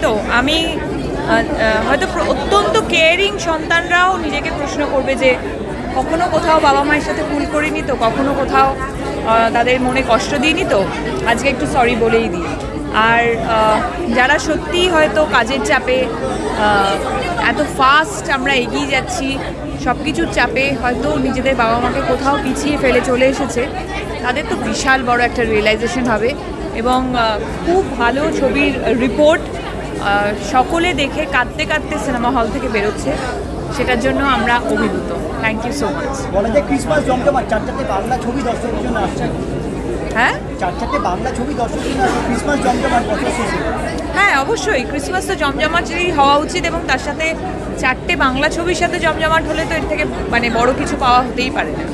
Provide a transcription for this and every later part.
তো আমি হয়তো অত্যন্ত কেয়ারিং সন্তানরাও নিজেকে প্রশ্ন করবে যে কখনো কোথাও বাবা মায়ের সাথে ভুল করিনি তো, কখনো কোথাও তাদের মনে কষ্ট দিইনি তো, আজকে একটু সরি বলেই দিই। আর যারা সত্যিই হয়তো কাজের চাপে এত ফাস্ট আমরা এগিয়ে যাচ্ছি, সব কিছুর চাপে হয়তো নিজেদের বাবা মাকে কোথাও পিছিয়ে ফেলে চলে এসেছে, তাদের তো বিশাল বড় একটা রিয়েলাইজেশন হবে। এবং খুব ভালো ছবির রিপোর্ট সকলে দেখে কাঁদতে কাঁদতে সিনেমা হল থেকে বেরোচ্ছে, সেটার জন্য আমরা অভিভূত। Thank you so much. বলা যায় ক্রিসমাস জমজমাট, চারটাতে বাংলা ছবি দর্শকের জন্য আসছে। হ্যাঁ, চারটাতে বাংলা ছবি দর্শকের জন্য ক্রিসমাস জমজমাট বছর শেষে। হ্যাঁ অবশ্যই, ক্রিসমাস তো জমজমাটই হওয়া উচিত, এবং তার সাথে চারটে বাংলা ছবির সাথে জমজমাট হলে তো এর থেকে মানে বড় কিছু পাওয়া হতেই পারে না।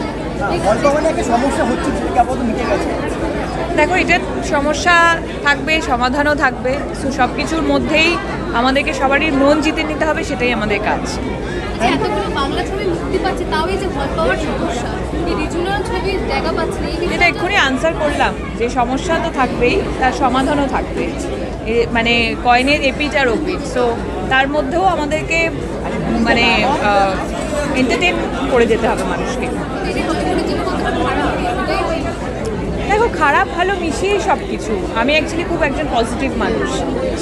হল ভবনে একটা সমস্যা হচ্ছে, সেটা আপাতত মিটে গেছে। দেখো, এটার সমস্যা থাকবে, সমাধানও থাকবে, সব কিছুর মধ্যেই আমাদেরকে সবারই মন জিতে নিতে হবে, সেটাই আমাদের কাজ। এতগুলো বাংলা ছবি মুক্তি পাচ্ছে, তাও এই যে হল পাওয়ার সমস্যা, এই রিজনাল ছবির জায়গা পাচ্ছে না, এটা এক্ষুনি আনসার করলাম যে সমস্যা তো থাকবেই, তার সমাধানও থাকবে, মানে কয়েনের এপিট আর ওপিট। সো তার মধ্যেও আমাদেরকে মানে এন্টারটেন করে যেতে হবে মানুষকে। দেখো, খারাপ ভালো মিশিয়েই সব কিছু। আমি অ্যাকচুয়ালি খুব একজন পজিটিভ মানুষ,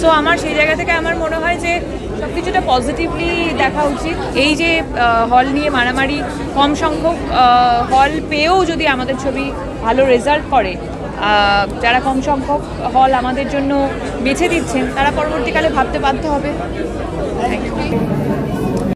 সো আমার সেই জায়গা থেকে আমার মনে হয় যে সব কিছুটা পজিটিভলি দেখা উচিত। এই যে হল নিয়ে মারামারি, কম সংখ্যক হল পেয়েও যদি আমাদের ছবি ভালো রেজাল্ট করে, যারা কম সংখ্যক হল আমাদের জন্য বেছে দিচ্ছেন, তারা পরবর্তীকালে ভাবতে বাধ্য হবে। Thank you.